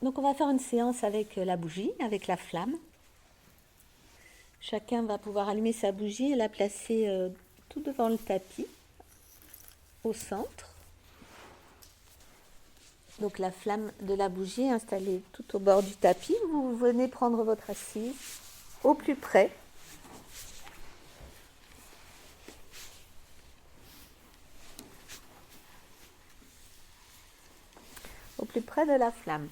Donc on va faire une séance avec la bougie, avec la flamme. Chacun va pouvoir allumer sa bougie et la placer tout devant le tapis, au centre. Donc la flamme de la bougie est installée tout au bord du tapis. Vous venez prendre votre assise au plus près. Au plus près de la flamme.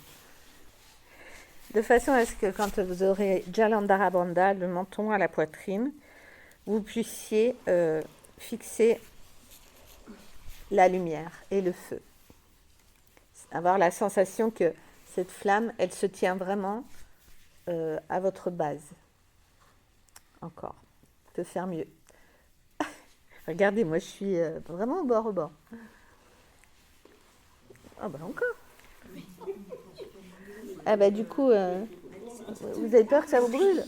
De façon à ce que quand vous aurez Jalandhara Bandha, le menton à la poitrine, vous puissiez fixer la lumière et le feu. Avoir la sensation que cette flamme, elle se tient vraiment à votre base. Encore. On peut faire mieux. Regardez, moi je suis vraiment au bord, au bord. Ah bah encore. Ah bah du coup, vous avez peur que ça vous brûle?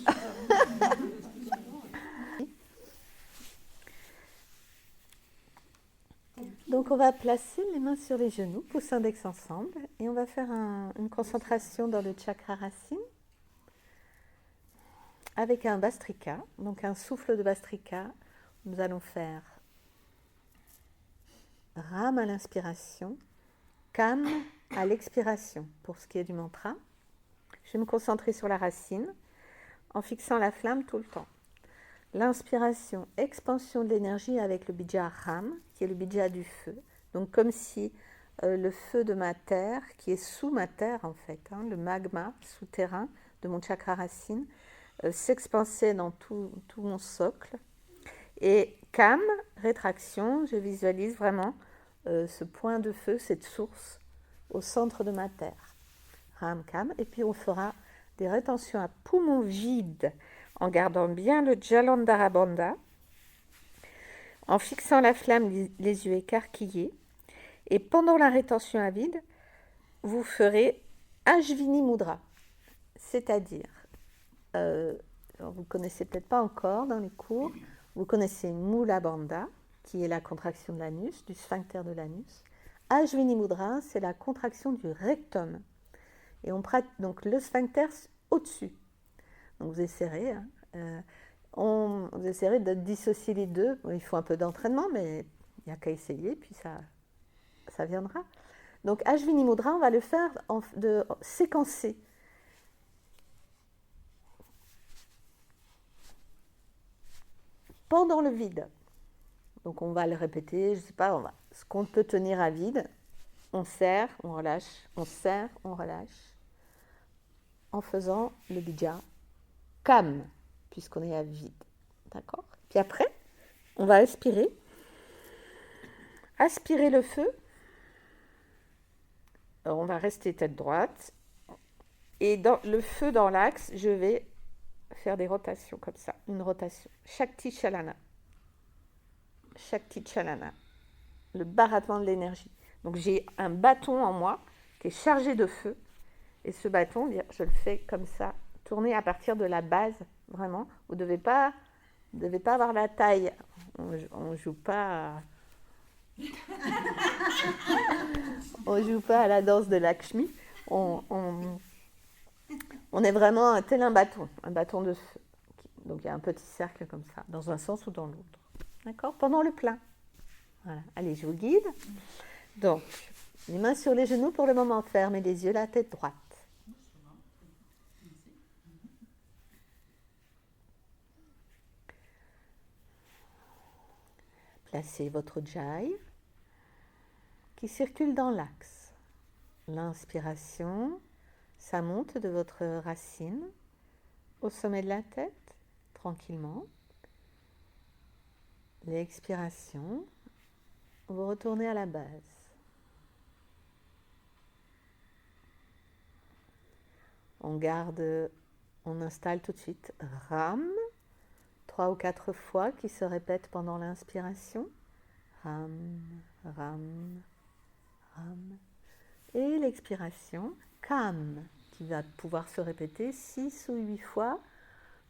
Donc on va placer les mains sur les genoux, pouces index ensemble, et on va faire une concentration dans le chakra racine avec un Vastrika, donc un souffle de Vastrika. Nous allons faire Ram à l'inspiration, Kam à l'expiration pour ce qui est du mantra. Je vais me concentrer sur la racine en fixant la flamme tout le temps. L'inspiration, expansion de l'énergie avec le bija Ram, qui est le bija du feu. Donc comme si le feu de ma terre, qui est sous ma terre en fait, le magma souterrain de mon chakra racine, s'expansait dans tout mon socle. Et Kam, rétraction, je visualise vraiment ce point de feu, cette source au centre de ma terre. Ram, Kam, et puis on fera des rétentions à poumons vides en gardant bien le Jalandhara Bandha, en fixant la flamme, les yeux écarquillés. Et pendant la rétention à vide, vous ferez Ashvini Mudra, c'est-à-dire, vous ne connaissez peut-être pas encore dans les cours, vous connaissez Mula Bandha, qui est la contraction de l'anus, du sphincter de l'anus. Ashvini Mudra, c'est la contraction du rectum. Et on pratique donc le sphincter au-dessus. Donc vous essayerez, vous essayerez de dissocier les deux. Il faut un peu d'entraînement, mais il n'y a qu'à essayer, puis ça viendra. Donc Ashvini Mudra, on va le faire de séquencer. Pendant le vide. Donc on va le répéter, je ne sais pas, ce qu'on peut tenir à vide, on serre, on relâche, on serre, on relâche, en faisant le bija Kam, puisqu'on est à vide. D'accord? Puis après, on va aspirer le feu. Alors on va rester tête droite. Et dans le feu dans l'axe, je vais faire des rotations comme ça. Une rotation. Shakti Chalana. Shakti Chalana. Le barattement de l'énergie. Donc j'ai un bâton en moi qui est chargé de feu. Et ce bâton, je le fais comme ça, tourner à partir de la base, vraiment. Vous ne devez pas avoir la taille. On joue pas on joue pas à la danse de Lakshmi. On est vraiment tel un bâton de feu. Donc il y a un petit cercle comme ça, dans un sens ou dans l'autre. D'accord? Pendant le plein. Voilà. Allez, je vous guide. Donc, les mains sur les genoux pour le moment, fermez les yeux, la tête droite. Placez votre jai qui circule dans l'axe. L'inspiration, ça monte de votre racine au sommet de la tête, tranquillement. L'expiration, vous retournez à la base. On installe tout de suite Ram, 3 ou 4 fois qui se répètent pendant l'inspiration. Ram, Ram, Ram. Et l'expiration, Kam, qui va pouvoir se répéter 6 ou 8 fois,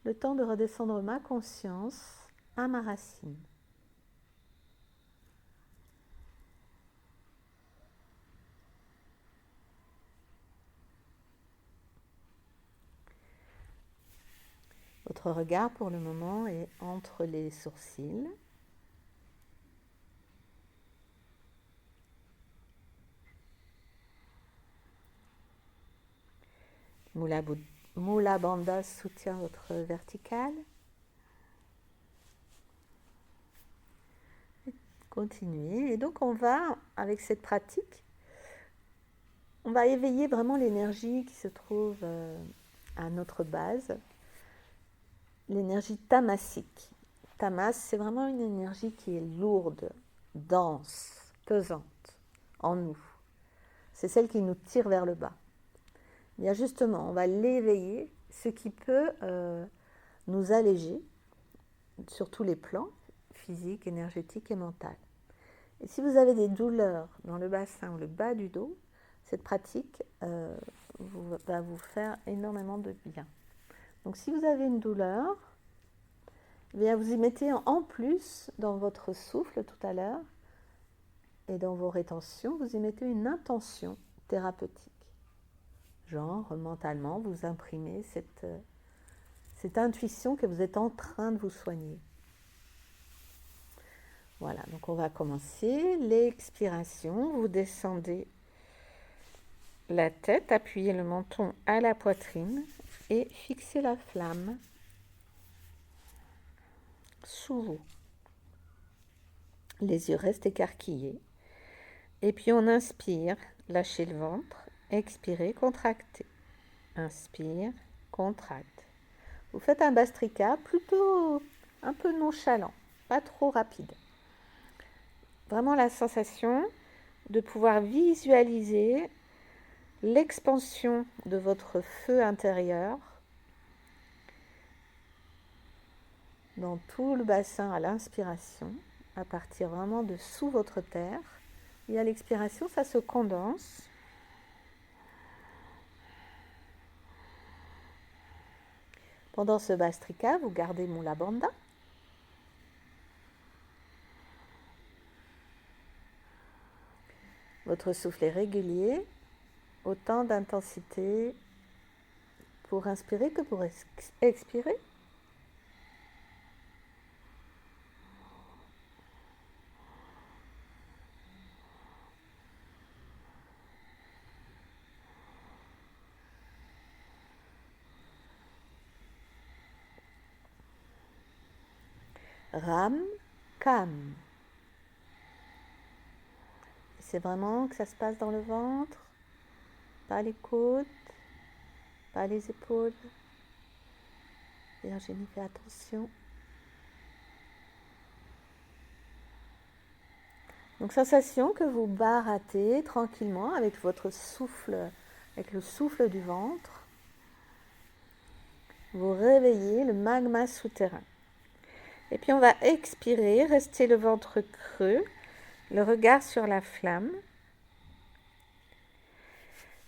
le temps de redescendre ma conscience à ma racine. Votre regard pour le moment est entre les sourcils. Mula Bandha soutient votre verticale. Continuez. Et donc on va, avec cette pratique, on va éveiller vraiment l'énergie qui se trouve à notre base, l'énergie tamasique. Tamas, c'est vraiment une énergie qui est lourde, dense, pesante en nous. C'est celle qui nous tire vers le bas. Bien justement, on va l'éveiller, ce qui peut nous alléger sur tous les plans, physique, énergétique et mental. Et si vous avez des douleurs dans le bassin ou le bas du dos, cette pratique va vous faire énormément de bien. Donc si vous avez une douleur, eh bien vous y mettez en plus dans votre souffle tout à l'heure et dans vos rétentions, vous y mettez une intention thérapeutique. Genre, mentalement, vous imprimez cette intuition que vous êtes en train de vous soigner. Voilà, donc on va commencer. L'expiration, vous descendez la tête, appuyez le menton à la poitrine et fixez la flamme sous vous. Les yeux restent écarquillés. Et puis on inspire, lâchez le ventre. Expirez, contractez. Inspire, contracte. Vous faites un Bhastrika plutôt un peu nonchalant, pas trop rapide. Vraiment la sensation de pouvoir visualiser l'expansion de votre feu intérieur dans tout le bassin à l'inspiration, à partir vraiment de sous votre terre. Et à l'expiration, ça se condense. Pendant ce Bhastrika, vous gardez Mula Bandha. Votre souffle est régulier, autant d'intensité pour inspirer que pour expirer. Ram, Kam. C'est vraiment que ça se passe dans le ventre, pas les côtes, pas les épaules. Virginie, fais attention. Donc sensation que vous baratez tranquillement avec votre souffle, avec le souffle du ventre. Vous réveillez le magma souterrain. Et puis on va expirer, rester le ventre creux, le regard sur la flamme.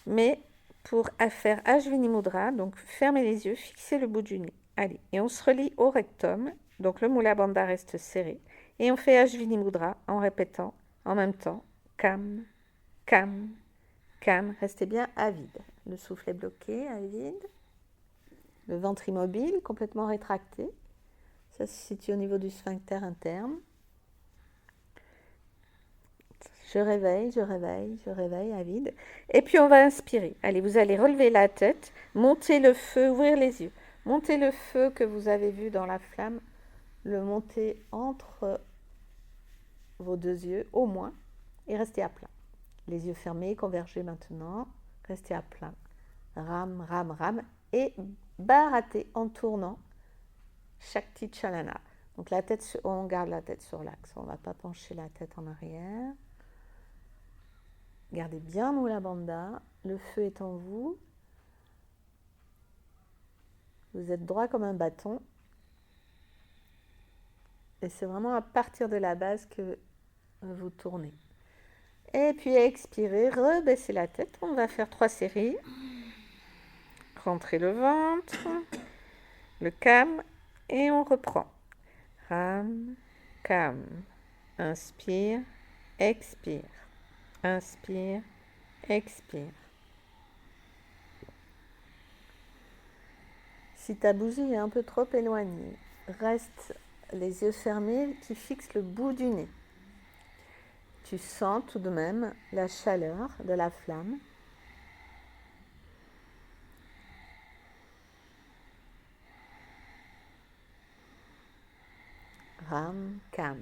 Mais pour faire Ajvini Mudra, donc fermez les yeux, fixez le bout du nez. Allez, et on se relie au rectum, donc le Mula Bandha reste serré. Et on fait Ajvini Mudra en répétant en même temps Kam, Kam, Kam. Restez bien avide. Le souffle est bloqué, avide. Le ventre immobile, complètement rétracté. Ça se situe au niveau du sphincter interne. Je réveille, je réveille, je réveille, avide. Et puis on va inspirer. Allez, vous allez relever la tête, monter le feu, ouvrir les yeux. Montez le feu que vous avez vu dans la flamme, le monter entre vos deux yeux au moins et restez à plat. Les yeux fermés, convergez maintenant, restez à plat. Ram, ram, ram et barattez en tournant Shakti Chalana. Donc la tête, on garde la tête sur l'axe, on ne va pas pencher la tête en arrière. Gardez bien Mula Bandha, le feu est en vous. Vous êtes droit comme un bâton. Et c'est vraiment à partir de la base que vous tournez. Et puis expirez, rebaissez la tête. On va faire 3 séries. Rentrez le ventre, le Kam et on reprend. Ram, Kam. Inspire, expire. Inspire, expire. Si ta bougie est un peu trop éloignée, reste les yeux fermés, tu fixes le bout du nez. Tu sens tout de même la chaleur de la flamme. Ram, Kam.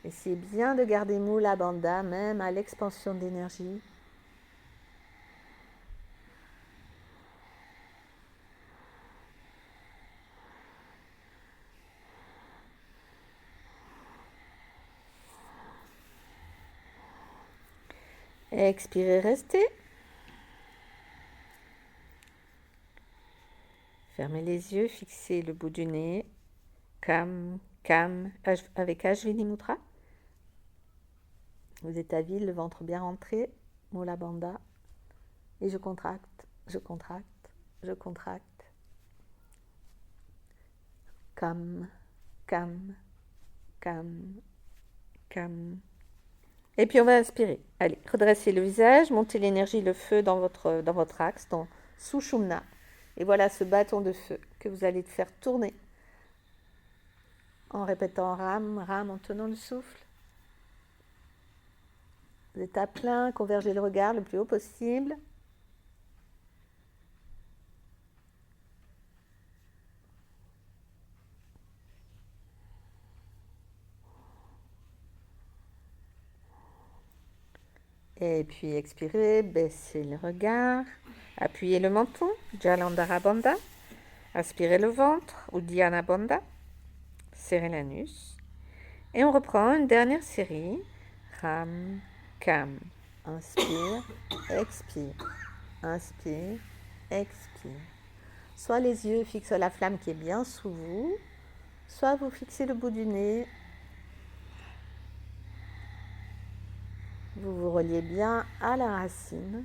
Essayez bien de garder Mula Bandha, même à l'expansion d'énergie. Expirez, restez. Fermez les yeux, fixez le bout du nez. Kam, Kam, avec Ajvini Mudra. Vous êtes à vide, le ventre bien rentré, Mula Bandha. Et je contracte, je contracte, je contracte. Kam, Kam, Kam, Kam. Et puis on va inspirer. Allez, redressez le visage, montez l'énergie, le feu dans votre axe, dans Sushumna. Et voilà ce bâton de feu que vous allez faire tourner en répétant Ram, Ram, en tenant le souffle. Vous êtes à plein, convergez le regard le plus haut possible. Et puis expirez, baissez le regard, appuyez le menton, Jalandhara Bandha, aspirez le ventre, Uddiyana Bandha, serrez l'anus. Et on reprend une dernière série, Ram, Kam. Inspire, expire, inspire, expire. Soit les yeux fixent la flamme qui est bien sous vous, soit vous fixez le bout du nez. Vous vous reliez bien à la racine.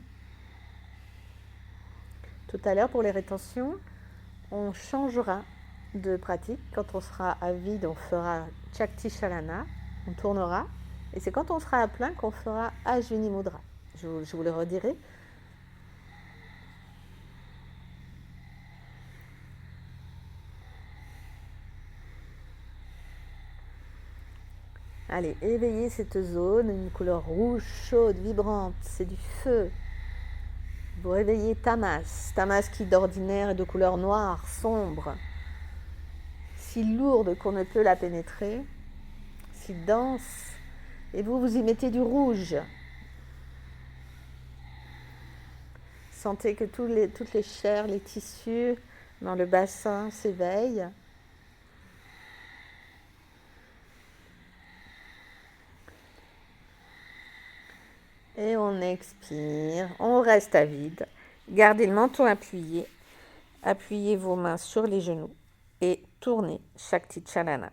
Tout à l'heure, pour les rétentions, on changera de pratique. Quand on sera à vide, on fera Chakti Chalana, on tournera. Et c'est quand on sera à plein qu'on fera Ajvini Mudra. Je vous le redirai. Allez, éveillez cette zone, une couleur rouge, chaude, vibrante, c'est du feu. Vous réveillez Tamas, Tamas qui d'ordinaire est de couleur noire, sombre, si lourde qu'on ne peut la pénétrer, si dense, et vous y mettez du rouge. Sentez que toutes les chairs, les tissus dans le bassin s'éveillent. Et on expire, on reste à vide. Gardez le menton appuyé. Appuyez vos mains sur les genoux et tournez Shakti Chalana.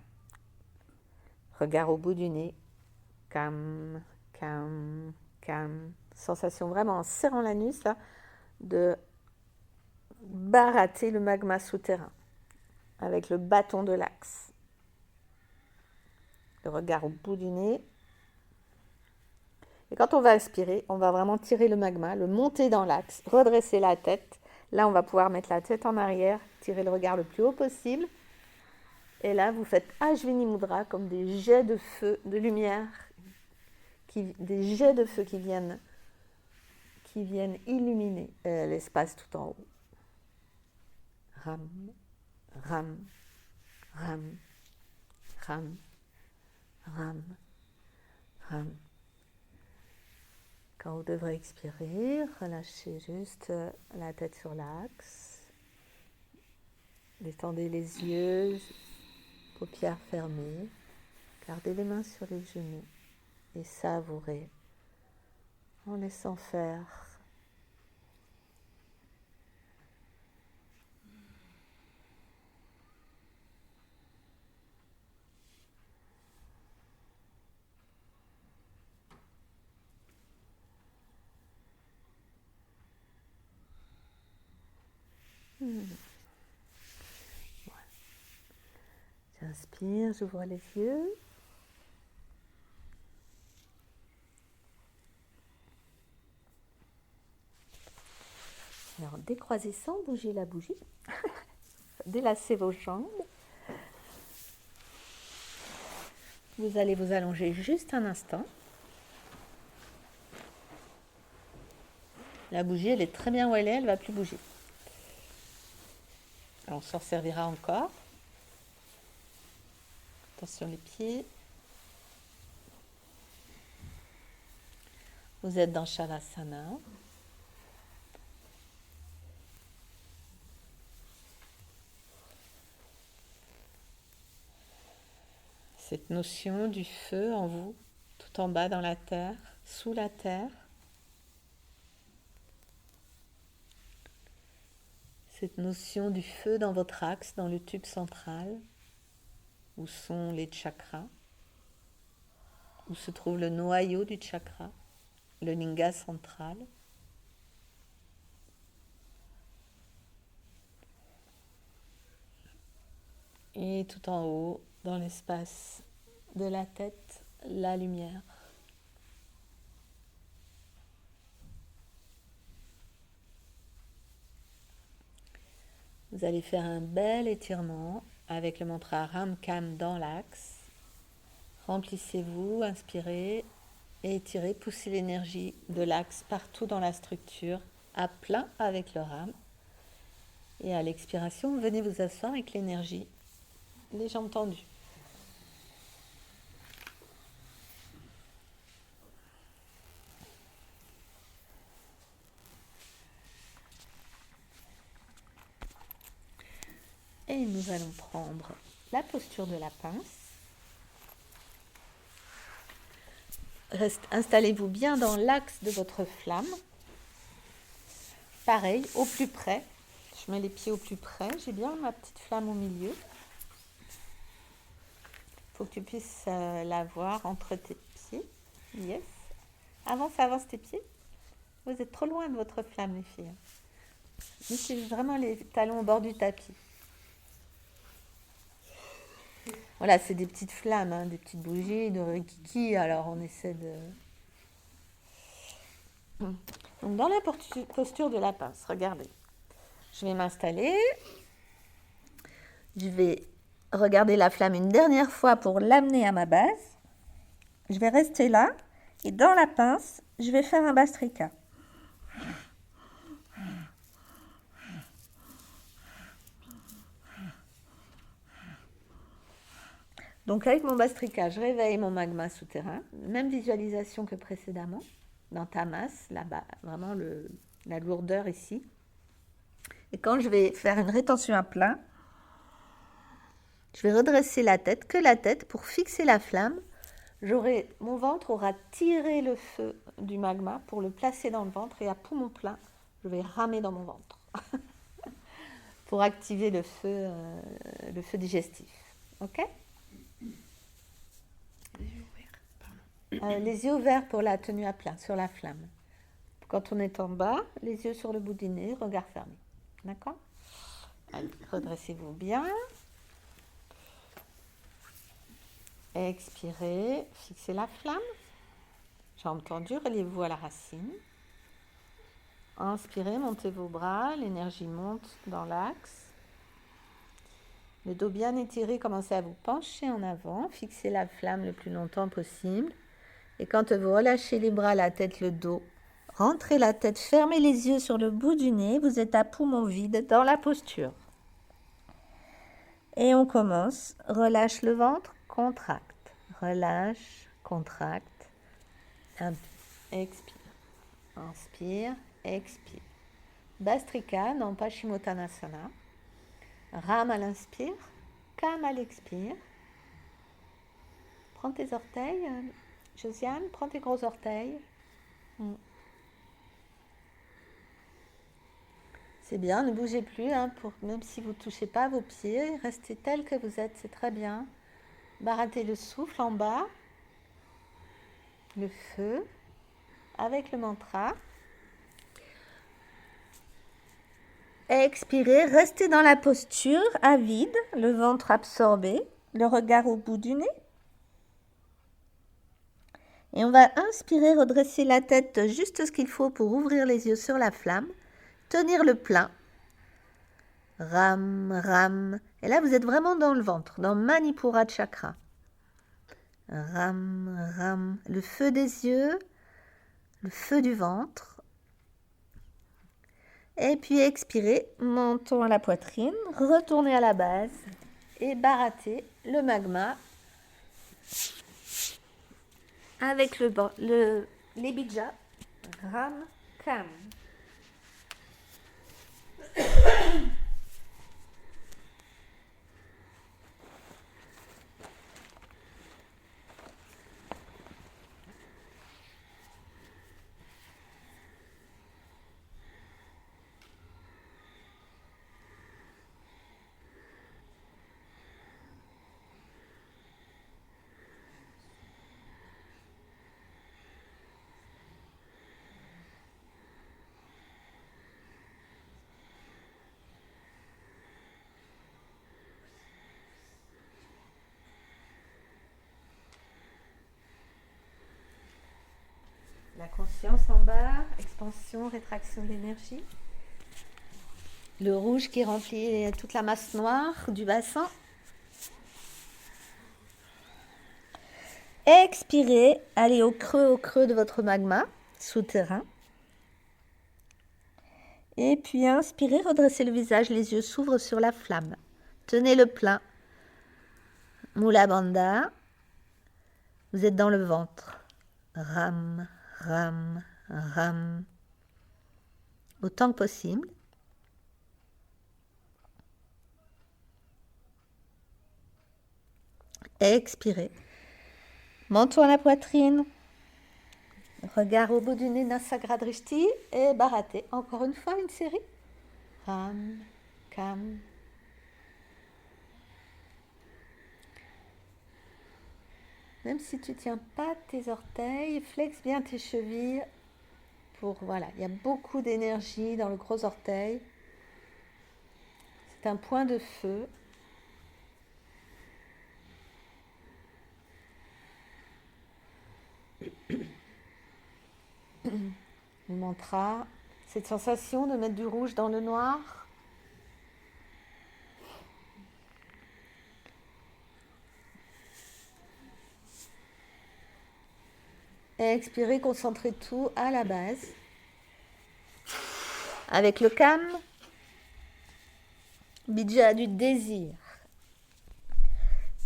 Regard au bout du nez. Kam, Kam, Kam. Sensation vraiment en serrant l'anus là, de barater le magma souterrain avec le bâton de l'axe. Le regard au bout du nez. Et quand on va aspirer, on va vraiment tirer le magma, le monter dans l'axe, redresser la tête. Là, on va pouvoir mettre la tête en arrière, tirer le regard le plus haut possible. Et là, vous faites Ajvini Mudra comme des jets de feu, de lumière, des jets de feu qui viennent illuminer l'espace tout en haut. Ram, Ram, Ram, Ram, Ram, Ram. Quand vous devrez expirer, relâchez juste la tête sur l'axe. Détendez les yeux, paupières fermées. Gardez les mains sur les genoux et savourez en laissant faire. Voilà. J'inspire, j'ouvre les yeux. Alors, décroisez sans bouger la bougie. Délassez vos jambes. Vous allez vous allonger juste un instant. La bougie, elle est très bien où elle est, elle ne va plus bouger. Alors, on s'en servira encore. Attention les pieds. Vous êtes dans Shavasana. Cette notion du feu en vous, tout en bas dans la terre, sous la terre. Cette notion du feu dans votre axe, dans le tube central, où sont les chakras, où se trouve le noyau du chakra, le lingam central. Et tout en haut, dans l'espace de la tête, la lumière. Vous allez faire un bel étirement avec le mantra Ram Kam dans l'axe. Remplissez-vous, inspirez et étirez, poussez l'énergie de l'axe partout dans la structure, à plein avec le Ram. Et à l'expiration, venez vous asseoir avec l'énergie, les jambes tendues. Et nous allons prendre la posture de la pince. Installez-vous bien dans l'axe de votre flamme. Pareil, au plus près. Je mets les pieds au plus près. J'ai bien ma petite flamme au milieu. Il faut que tu puisses la voir entre tes pieds. Yes. Avance tes pieds. Vous êtes trop loin de votre flamme, les filles. Mettez vraiment les talons au bord du tapis. Voilà, c'est des petites flammes, hein, des petites bougies de Rikiki. Alors, on essaie de... Donc, dans la posture de la pince, regardez. Je vais m'installer. Je vais regarder la flamme une dernière fois pour l'amener à ma base. Je vais rester là. Et dans la pince, je vais faire un Bhastrika. Donc avec mon Bhastrika, je réveille mon magma souterrain. Même visualisation que précédemment. Dans ta masse, là-bas, vraiment la lourdeur ici. Et quand je vais faire une rétention à plat, je vais redresser la tête, que la tête, pour fixer la flamme. Mon ventre aura tiré le feu du magma pour le placer dans le ventre, et à poumon plein, je vais ramer dans mon ventre pour activer le feu digestif. Ok ? Les yeux ouverts pour la tenue à plat, sur la flamme. Quand on est en bas, les yeux sur le bout du nez, regard fermé. D'accord ? Allez, redressez-vous bien. Expirez, fixez la flamme. Jambes tendues, reliez-vous à la racine. Inspirez, montez vos bras, l'énergie monte dans l'axe. Le dos bien étiré, commencez à vous pencher en avant. Fixez la flamme le plus longtemps possible. Et quand vous relâchez les bras, la tête, le dos, rentrez la tête, fermez les yeux sur le bout du nez. Vous êtes à poumon vide dans la posture. Et on commence. Relâche le ventre, contracte. Relâche, contracte. Expire. Inspire, expire. Bhastrika dans Paschimottanasana. Ram à l'inspire, Kam à l'expire. Prends tes orteils. Josiane, prends tes gros orteils. C'est bien, ne bougez plus, hein, même si vous ne touchez pas vos pieds, restez tel que vous êtes, c'est très bien. Baratez le souffle en bas, le feu, avec le mantra. Expirez, restez dans la posture à vide, le ventre absorbé, le regard au bout du nez. Et on va inspirer, redresser la tête juste ce qu'il faut pour ouvrir les yeux sur la flamme, tenir le plein. Ram, ram. Et là, vous êtes vraiment dans le ventre, dans Manipura Chakra. Ram, ram. Le feu des yeux, le feu du ventre. Et puis expirez, menton à la poitrine, retournez à la base et barattez le magma avec les bijas. Ram, kam. La conscience en bas, expansion, rétraction de l'énergie. Le rouge qui remplit toute la masse noire du bassin. Expirez, allez au creux de votre magma souterrain. Et puis inspirez, redressez le visage, les yeux s'ouvrent sur la flamme. Tenez le plein. Mula Bandha. Vous êtes dans le ventre. Ram, ram, ram. Autant que possible. Expirez. Menton à la poitrine. Regard au bout du nez, Nasagradrishti et barattez. Encore une fois, une série. Ram, kam. Même si tu ne tiens pas tes orteils, flexe bien tes chevilles. Voilà, il y a beaucoup d'énergie dans le gros orteil. C'est un point de feu. Le mantra, cette sensation de mettre du rouge dans le noir. Et expirez, concentrez tout à la base. Avec le kam, bija du désir.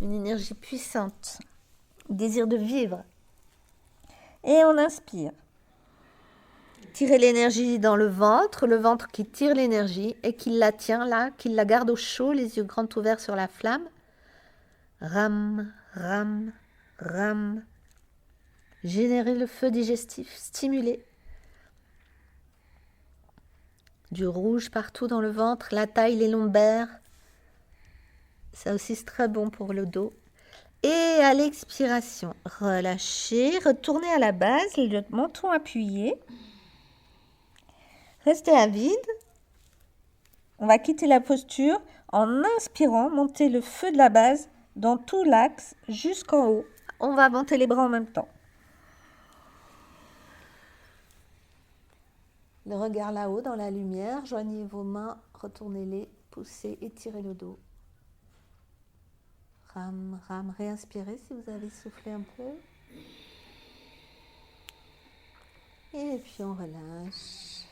Une énergie puissante. Désir de vivre. Et on inspire. Tirez l'énergie dans le ventre qui tire l'énergie et qui la tient là, qui la garde au chaud, les yeux grands ouverts sur la flamme. Ram, ram, ram. Générez le feu digestif, stimulez. Du rouge partout dans le ventre, la taille, les lombaires. Ça aussi, c'est très bon pour le dos. Et à l'expiration, relâchez, retournez à la base, le menton appuyé. Restez à vide. On va quitter la posture en inspirant, monter le feu de la base dans tout l'axe jusqu'en haut. On va monter les bras en même temps. Le regard là-haut dans la lumière, joignez vos mains, retournez-les, poussez, étirez le dos. Ram, ram, réinspirez si vous avez soufflé un peu. Et puis on relâche.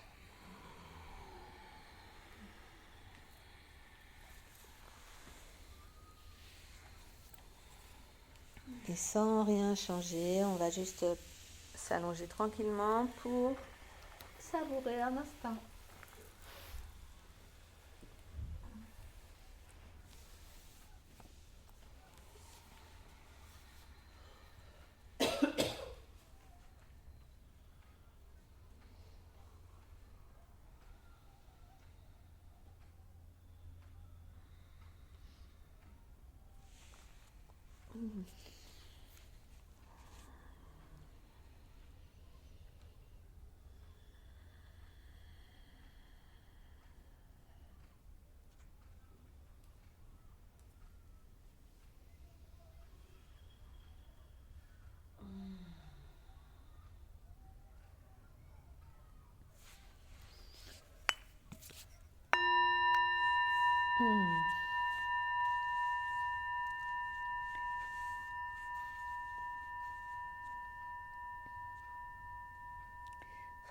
Et sans rien changer, on va juste s'allonger tranquillement pour savourer un instant.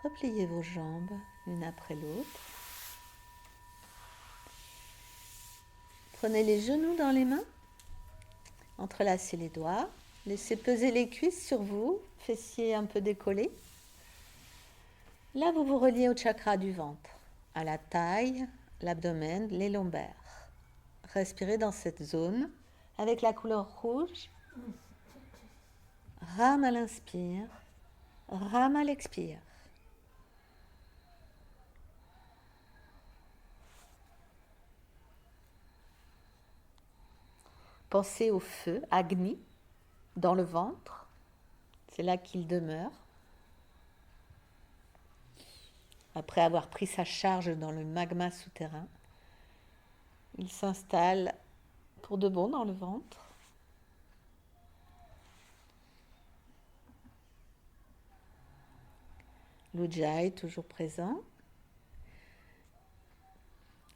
Repliez vos jambes l'une après l'autre. Prenez les genoux dans les mains. Entrelacez les doigts. Laissez peser les cuisses sur vous, fessiers un peu décollés. Là, vous vous reliez au chakra du ventre, à la taille, l'abdomen, les lombaires. Respirez dans cette zone avec la couleur rouge. Ram à l'inspire, Ram à l'expire. Pensez au feu, Agni, dans le ventre. C'est là qu'il demeure. Après avoir pris sa charge dans le magma souterrain, il s'installe pour de bon dans le ventre. L'Ujjayi toujours présent.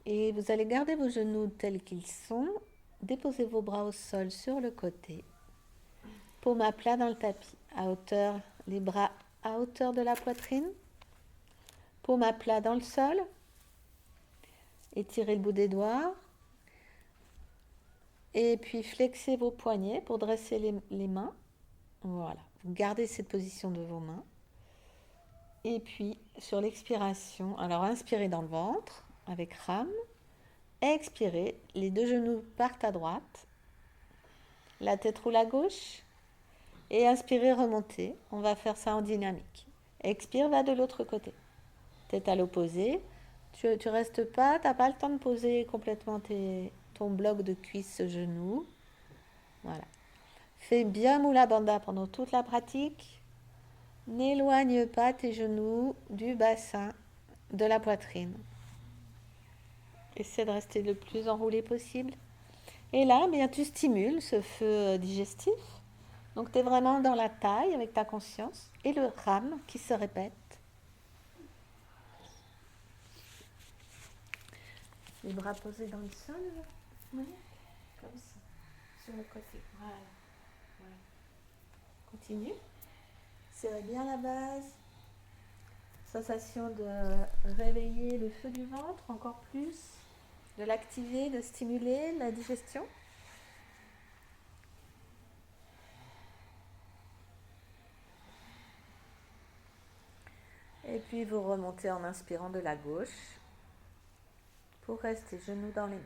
Et vous allez garder vos genoux tels qu'ils sont. Déposez vos bras au sol sur le côté. Paume à plat dans le tapis. Les bras à hauteur de la poitrine. Paume à plat dans le sol. Étirez le bout des doigts. Et puis flexez vos poignets pour dresser les mains. Voilà. Vous gardez cette position de vos mains. Et puis sur l'expiration, alors inspirez dans le ventre avec Ram. Expirez, les deux genoux partent à droite. La tête roule à gauche. Et inspirez, remontez. On va faire ça en dynamique. Expire, va de l'autre côté. Tête à l'opposé. Tu restes pas, tu n'as pas le temps de poser complètement ton bloc de cuisse genou. Voilà. Fais bien Mula Bandha pendant toute la pratique. N'éloigne pas tes genoux du bassin, de la poitrine. Essaie de rester le plus enroulé possible. Et là, bien, tu stimules ce feu digestif. Donc, tu es vraiment dans la taille avec ta conscience. Et le Ram qui se répète. Les bras posés dans le sol, Monique, comme ça, sur le côté. Voilà. Continue. Serrez bien la base. Sensation de réveiller le feu du ventre encore plus, de l'activer, de stimuler la digestion. Et puis vous remontez en inspirant de la gauche pour rester genoux dans les mains.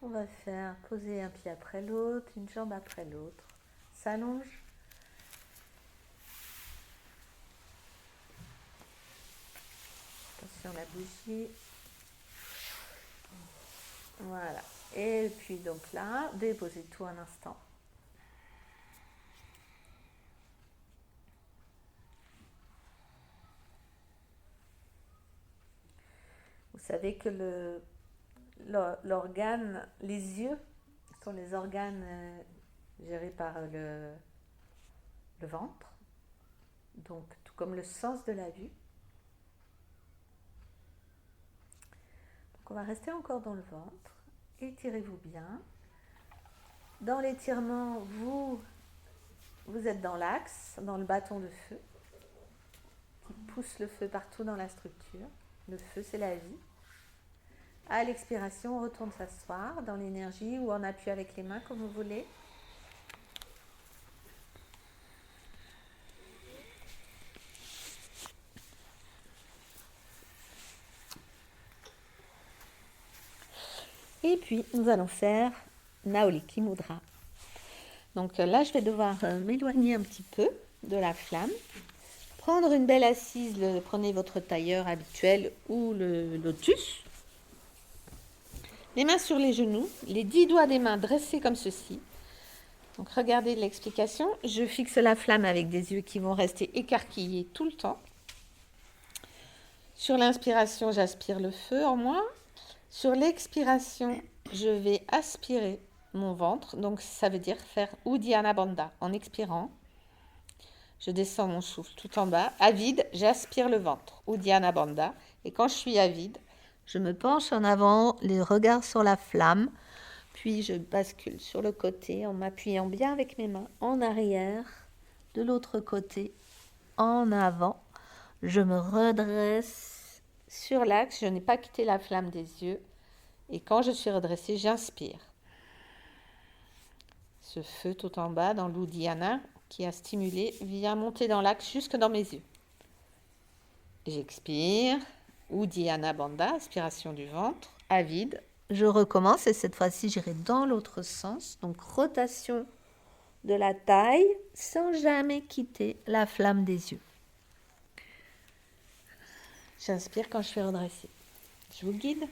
On va faire poser un pied après l'autre, une jambe après l'autre. S'allonge. Attention la bougie. Voilà. Et puis donc là, déposez tout un instant. Vous savez que l'organe, les yeux sont les organes gérés par le ventre, donc tout comme le sens de la vue. Donc on va rester encore dans le ventre, étirez-vous bien. Dans l'étirement, vous êtes dans l'axe, dans le bâton de feu, qui pousse le feu partout dans la structure. Le feu, c'est la vie. À l'expiration, on retourne s'asseoir dans l'énergie ou en appui avec les mains comme vous voulez. Et puis, nous allons faire Nauliki Mudra. Donc là, je vais devoir m'éloigner un petit peu de la flamme. Prendre une belle assise, prenez votre tailleur habituel ou le lotus. Les mains sur les genoux, les 10 doigts des mains dressés comme ceci. Donc regardez l'explication. Je fixe la flamme avec des yeux qui vont rester écarquillés tout le temps. Sur l'inspiration, j'aspire le feu en moi. Sur l'expiration, je vais aspirer mon ventre. Donc, ça veut dire faire Uddiyana Bandha. En expirant, je descends mon souffle tout en bas. À vide, j'aspire le ventre. Uddiyana Bandha. Et quand je suis à vide, je me penche en avant, les regards sur la flamme. Puis, je bascule sur le côté en m'appuyant bien avec mes mains en arrière, de l'autre côté, en avant. Je me redresse sur l'axe. Je n'ai pas quitté la flamme des yeux. Et quand je suis redressée, j'inspire. Ce feu tout en bas dans l'Uddiyana qui a stimulé vient monter dans l'axe jusque dans mes yeux. J'expire. Uddiyana Bandha, aspiration du ventre, à vide. Je recommence et cette fois-ci, j'irai dans l'autre sens. Donc, rotation de la taille sans jamais quitter la flamme des yeux. J'inspire quand je suis redressée. Je vous guide.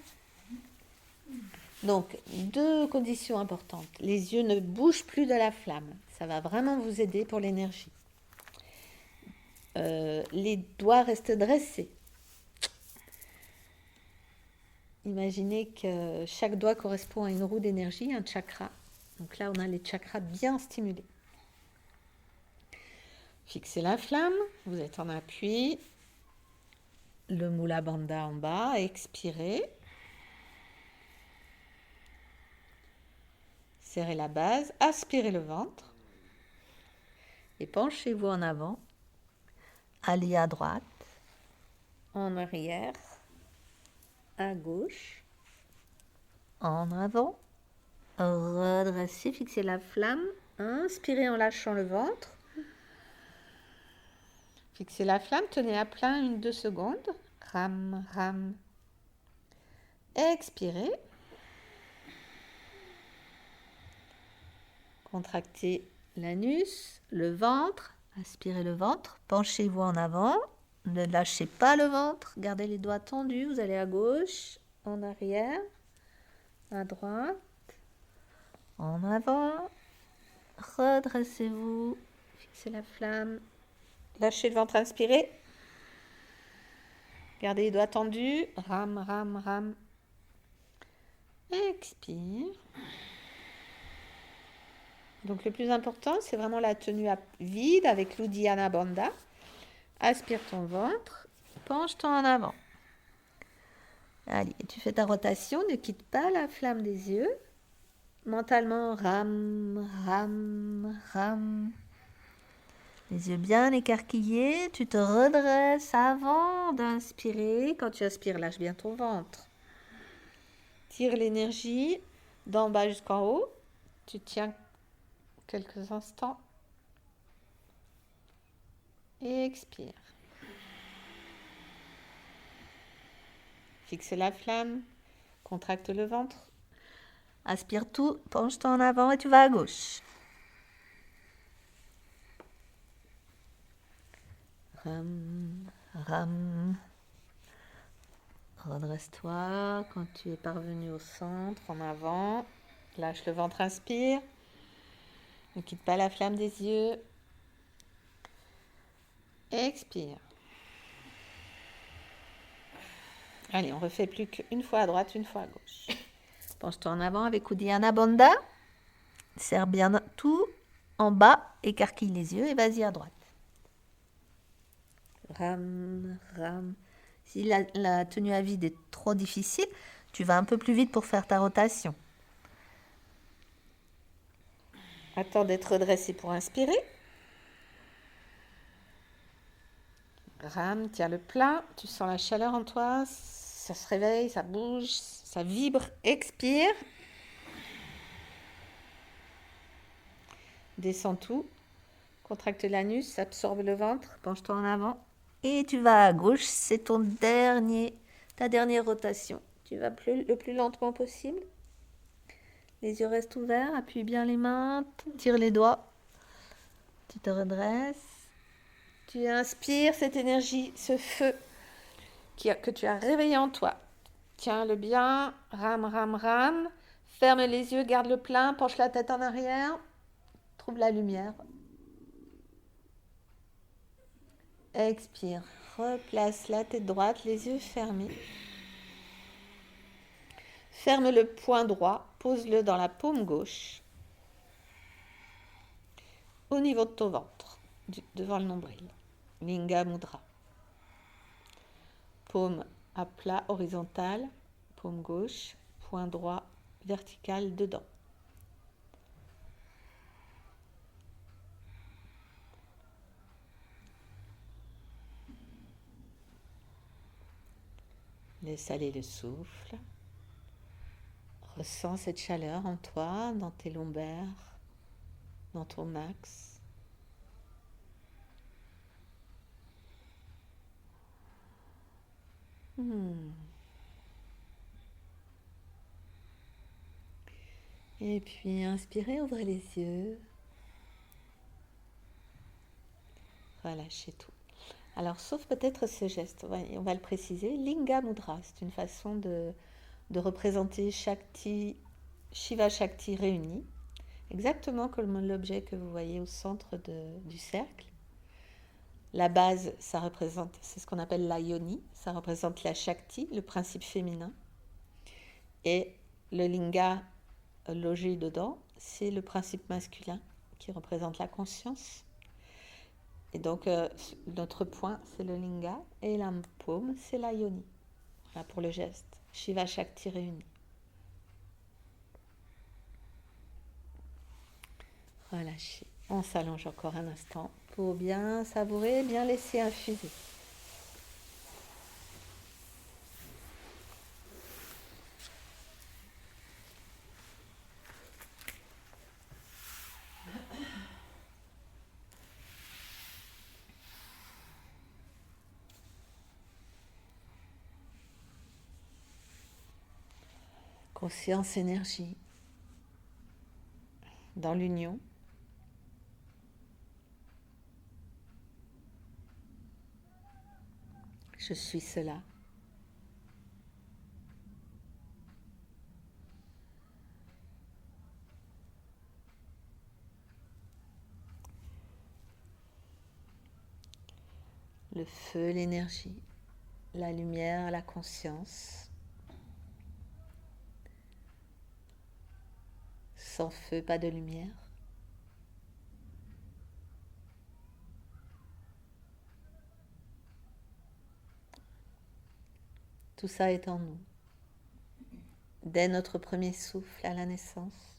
Donc, 2 conditions importantes. Les yeux ne bougent plus de la flamme. Ça va vraiment vous aider pour l'énergie. Les doigts restent dressés. Imaginez que chaque doigt correspond à une roue d'énergie, un chakra. Donc là, on a les chakras bien stimulés. Fixez la flamme, vous êtes en appui. Le Mula Bandha en bas, expirez. Serrez la base, aspirez le ventre. Et penchez-vous en avant. Allez à droite, en arrière, à gauche, en avant. Redressez, fixez la flamme. Inspirez en lâchant le ventre. Fixez la flamme, tenez à plein 1-2 secondes. Ram, ram. Expirez. Contractez l'anus, le ventre. Aspirez le ventre. Penchez-vous en avant. Ne lâchez pas le ventre. Gardez les doigts tendus. Vous allez à gauche, en arrière, à droite, en avant. Redressez-vous. Fixez la flamme. Lâchez le ventre, inspirez. Gardez les doigts tendus. Ram, ram, ram. Expire. Donc le plus important, c'est vraiment la tenue à vide avec l'Uddiyana Bandha. Aspire ton ventre, penche-toi en avant. Allez, tu fais ta rotation, ne quitte pas la flamme des yeux. Mentalement, ram, ram, ram. Les yeux bien écarquillés, tu te redresses avant d'inspirer. Quand tu aspires, lâche bien ton ventre. Tire l'énergie d'en bas jusqu'en haut. Tu tiens quelques instants. Et expire. Fixe la flamme. Contracte le ventre. Aspire tout. Penche-toi en avant et tu vas à gauche. Ram, ram. Redresse-toi quand tu es parvenu au centre, en avant. Lâche le ventre, inspire. Ne quitte pas la flamme des yeux. Expire. Allez, on refait plus qu'une fois à droite, une fois à gauche. Penche-toi en avant avec Uddiyana Bandha. Serre bien tout en bas, écarquille les yeux et vas-y à droite. Ram, ram. Si la tenue à vide est trop difficile, tu vas un peu plus vite pour faire ta rotation. Attends d'être redressé pour inspirer. Ram, tiens le plein. Tu sens la chaleur en toi. Ça se réveille, ça bouge, ça vibre. Expire. Descends tout. Contracte l'anus, absorbe le ventre. Penche-toi en avant. Et tu vas à gauche. C'est ta dernière rotation. Tu vas le plus lentement possible. Les yeux restent ouverts. Appuie bien les mains. Tire les doigts. Tu te redresses. Tu inspires cette énergie, ce feu que tu as réveillé en toi. Tiens-le bien. Ram, ram, ram. Ferme les yeux, garde le plein. Penche la tête en arrière. Trouve la lumière. Expire. Replace la tête droite, les yeux fermés. Ferme le poing droit. pose-le dans la paume gauche, au niveau de ton ventre, devant le nombril. Linga Mudra. Paume à plat horizontal, paume gauche, point droit vertical dedans. Laisse aller le souffle. Ressens cette chaleur en toi, dans tes lombaires, dans ton axe. Et puis inspirez, ouvrez les yeux. Relâchez tout. Alors, sauf peut-être ce geste, on va le préciser, Linga Mudra, c'est une façon de représenter Shakti, Shiva Shakti réunis, exactement comme l'objet que vous voyez au centre du cercle. La base, ça représente, c'est ce qu'on appelle la yoni, ça représente la Shakti, le principe féminin. Et le Linga logé dedans, c'est le principe masculin qui représente la conscience. Et donc, notre point, c'est le Linga, et la paume, c'est la yoni. Voilà pour le geste. Shiva Shakti réunis. Relâchez. On s'allonge encore un instant pour bien savourer, bien laisser infuser. Conscience, énergie, dans l'union. Je suis cela. Le feu, l'énergie, la lumière, la conscience. Sans feu, pas de lumière. Tout ça est en nous. Dès notre premier souffle à la naissance.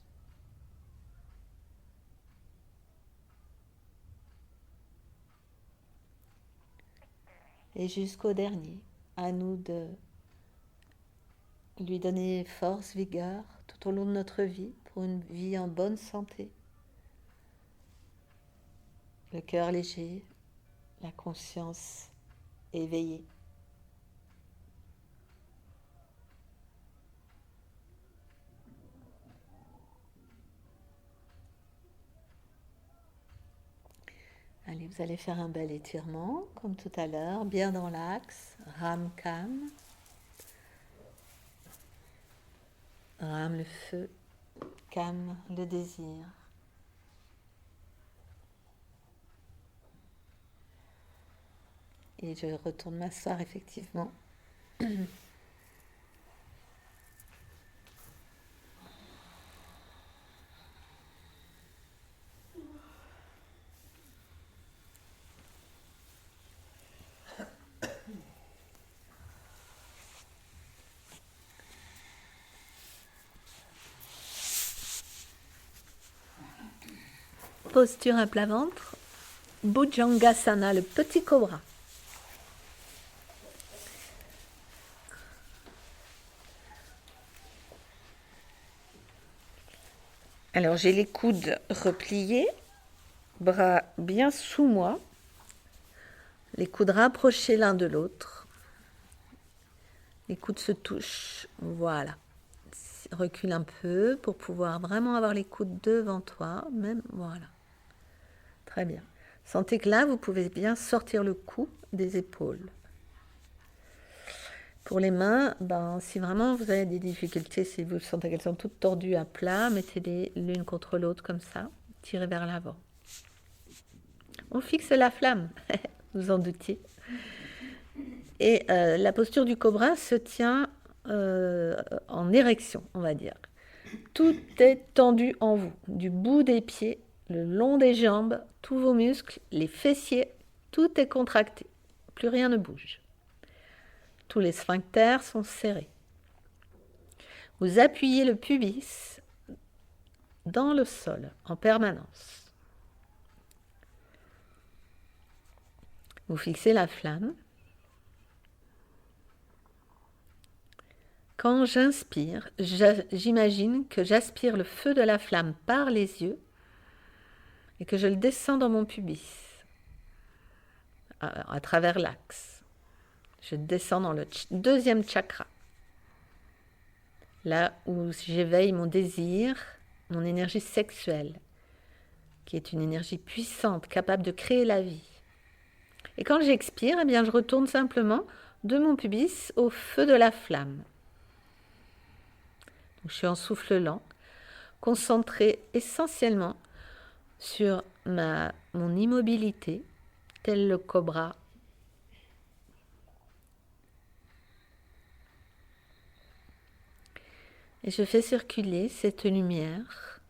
Et jusqu'au dernier, à nous de lui donner force, vigueur tout au long de notre vie pour une vie en bonne santé. Le cœur léger, la conscience éveillée. Allez, vous allez faire un bel étirement, comme tout à l'heure, bien dans l'axe, Ram Kam. Ram le feu, Kam le désir. Et je retourne m'asseoir effectivement. Posture à plat ventre, Bhujangasana, le petit cobra. Alors j'ai les coudes repliés, bras bien sous moi, les coudes rapprochés l'un de l'autre. Les coudes se touchent, voilà. Recule un peu pour pouvoir vraiment avoir les coudes devant toi, même, voilà. Très bien. Sentez que là, vous pouvez bien sortir le cou des épaules. Pour les mains, si vraiment vous avez des difficultés, si vous sentez qu'elles sont toutes tordues à plat, mettez-les l'une contre l'autre comme ça, tirez vers l'avant. On fixe la flamme, vous en doutiez. Et la posture du cobra se tient en érection, on va dire. Tout est tendu en vous, du bout des pieds, le long des jambes, tous vos muscles, les fessiers, tout est contracté. Plus rien ne bouge. Tous les sphincters sont serrés. Vous appuyez le pubis dans le sol en permanence. Vous fixez la flamme. Quand j'inspire, j'imagine que j'aspire le feu de la flamme par les yeux et que je le descends dans mon pubis, à travers l'axe. Je descends dans le deuxième chakra, là où j'éveille mon désir, mon énergie sexuelle, qui est une énergie puissante, capable de créer la vie. Et quand j'expire, eh bien, je retourne simplement de mon pubis au feu de la flamme. Donc, je suis en souffle lent, concentrée essentiellement sur mon immobilité, tel le cobra. Et je fais circuler cette lumière,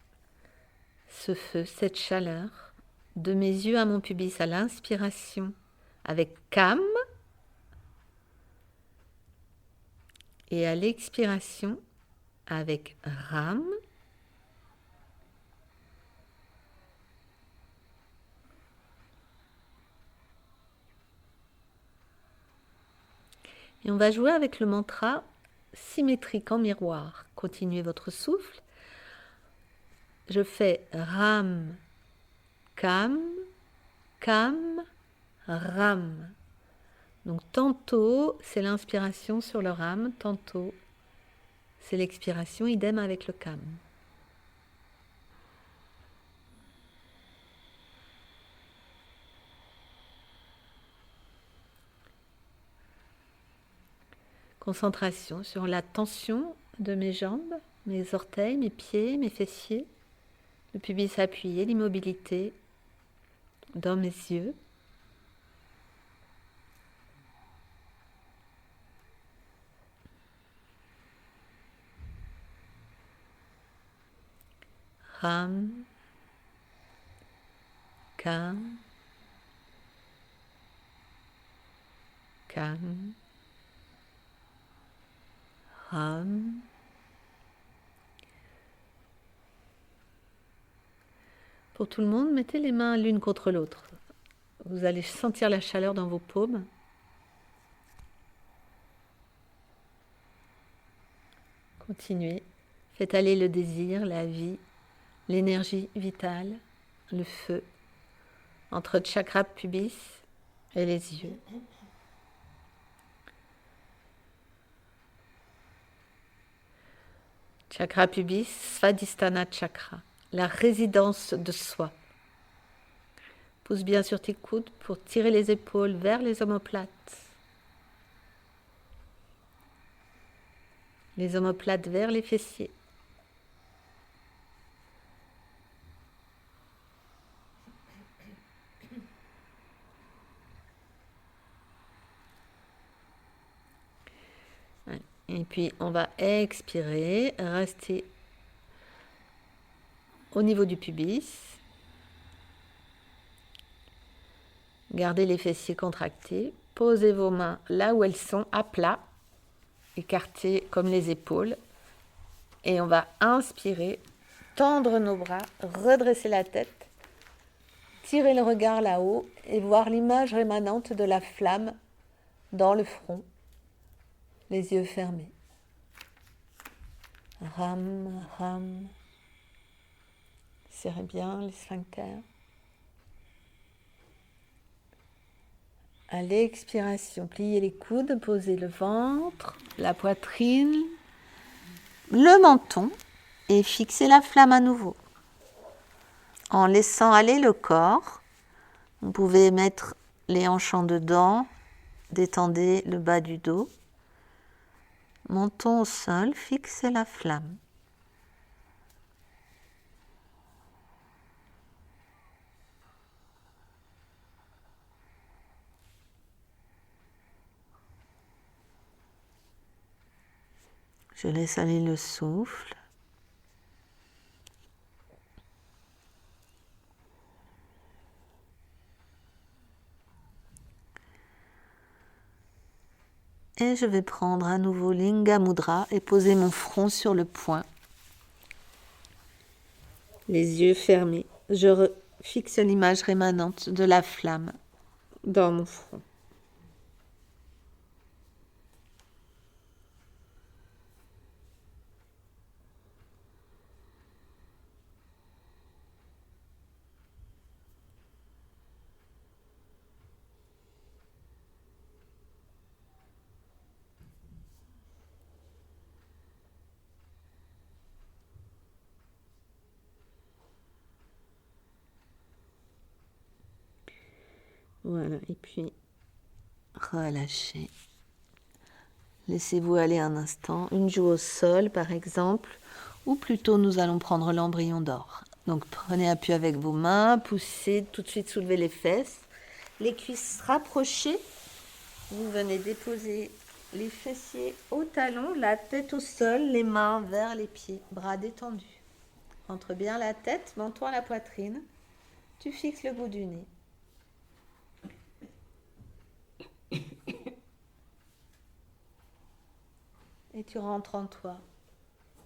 ce feu, cette chaleur, de mes yeux à mon pubis à l'inspiration avec Kam et à l'expiration avec Ram. Et on va jouer avec le mantra symétrique en miroir. Continuez votre souffle. Je fais Ram, Kam, Kam, Ram. Donc tantôt c'est l'inspiration sur le Ram, tantôt c'est l'expiration, idem avec le Kam. Concentration sur la tension de mes jambes, mes orteils, mes pieds, mes fessiers, le pubis appuyé, l'immobilité dans mes yeux. Ram, Kam, Kam, Ram. Pour tout le monde, mettez les mains l'une contre l'autre. Vous allez sentir la chaleur dans vos paumes. Continuez. Faites aller le désir, la vie, l'énergie vitale, le feu, entre chakra pubis et les yeux. Chakra pubis, Svadhisthana chakra, la résidence de soi. Pousse bien sur tes coudes pour tirer les épaules vers les omoplates. Les omoplates vers les fessiers. Et puis on va expirer, rester au niveau du pubis. Gardez les fessiers contractés. Posez vos mains là où elles sont, à plat, écartées comme les épaules. Et on va inspirer, tendre nos bras, redresser la tête, tirer le regard là-haut et voir l'image rémanente de la flamme dans le front, les yeux fermés. Ram, ram. Serrez bien les sphincters. À l'expiration, pliez les coudes, posez le ventre, la poitrine, le menton et fixez la flamme à nouveau. En laissant aller le corps, vous pouvez mettre les hanches en dedans, détendez le bas du dos. Menton au sol, fixez la flamme. Je laisse aller le souffle. Et je vais prendre à nouveau Linga Mudra et poser mon front sur le poing. Les yeux fermés. Je fixe l'image rémanente de la flamme dans mon front. Voilà, et puis relâchez. Laissez-vous aller un instant, une joue au sol par exemple, ou plutôt nous allons prendre l'embryon d'or. Donc prenez appui avec vos mains, poussez, tout de suite soulevez les fesses, les cuisses rapprochées. Vous venez déposer les fessiers au talon, la tête au sol, les mains vers les pieds, bras détendus. Rentre bien la tête, menton à la poitrine. Tu fixes le bout du nez. Et tu rentres en toi,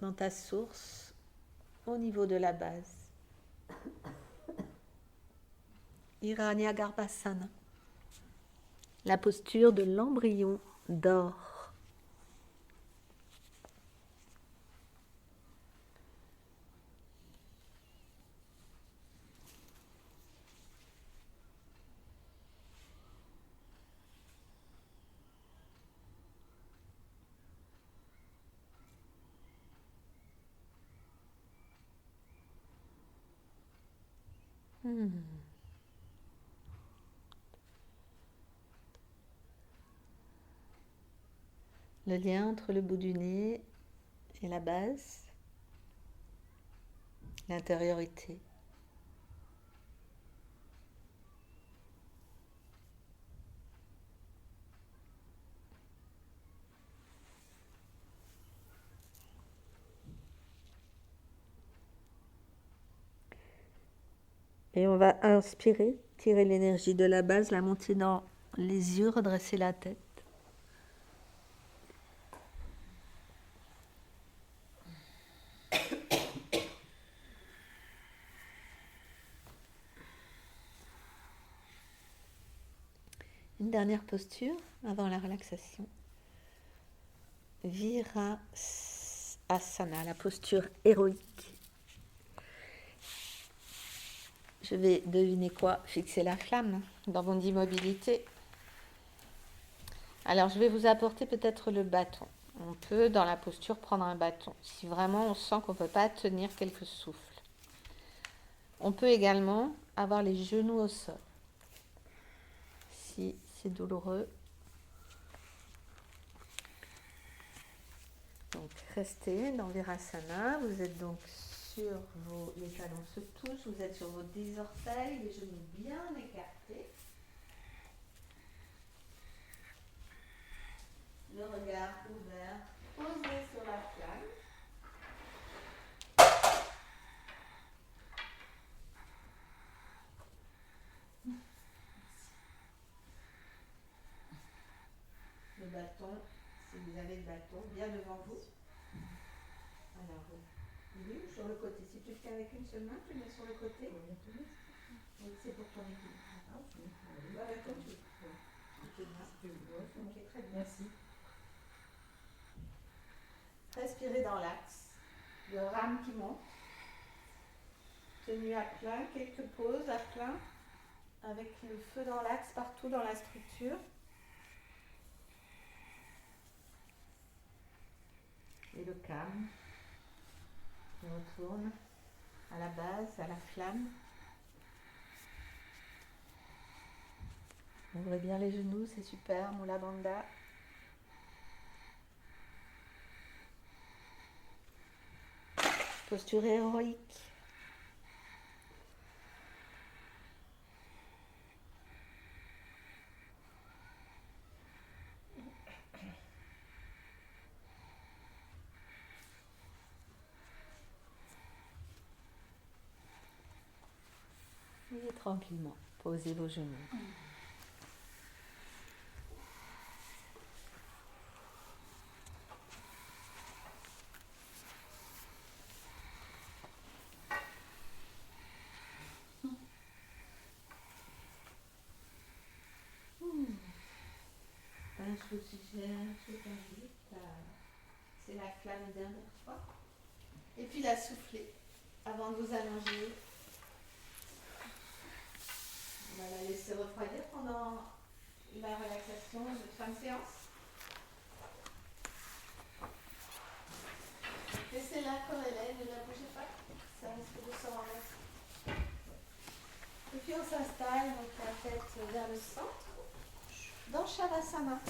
dans ta source, au niveau de la base. Hiranyagarbhasana, la posture de l'embryon d'or. Le lien entre le bout du nez et la base, l'intériorité. Et on va inspirer, tirer l'énergie de la base, la monter dans les yeux, redresser la tête. Une dernière posture avant la relaxation. Virasana, la posture héroïque. Je vais, deviner quoi, fixer la flamme dans mon immobilité. Alors, je vais vous apporter peut-être le bâton. On peut, dans la posture, prendre un bâton, si vraiment on sent qu'on ne peut pas tenir quelques souffles. On peut également avoir les genoux au sol. Si c'est douloureux. Donc, restez dans Virasana. Vous êtes donc sur les talons se touchent, vous êtes sur vos 10 orteils, les genoux bien écartés. Le regard ouvert, posé sur la flamme. Le bâton, si vous avez le bâton, bien devant vous. Alors, oui, sur le côté. Si tu le tiens avec une seule main, tu le mets sur le côté. Oui, c'est pour ton équilibre. Voilà, comme tu veux. Ok, très bien. Merci. Respirez dans l'axe. Le rame qui monte. Tenue à plein, quelques pauses à plein. Avec le feu dans l'axe partout dans la structure. Et le calme. On retourne à la base, à la flamme. Ouvrez bien les genoux, c'est super, Mula Bandha. Posture héroïque. Et tranquillement, posez vos genoux. Oxygène, tout invite. C'est la flamme une dernière fois. Et puis la souffler avant de vous allonger. On va la laisser refroidir pendant la relaxation de fin de séance. Laissez-la comme elle est, ne la bougez pas, ça risque de se remettre. Et puis on s'installe, donc la tête vers le centre, dans Shavasana.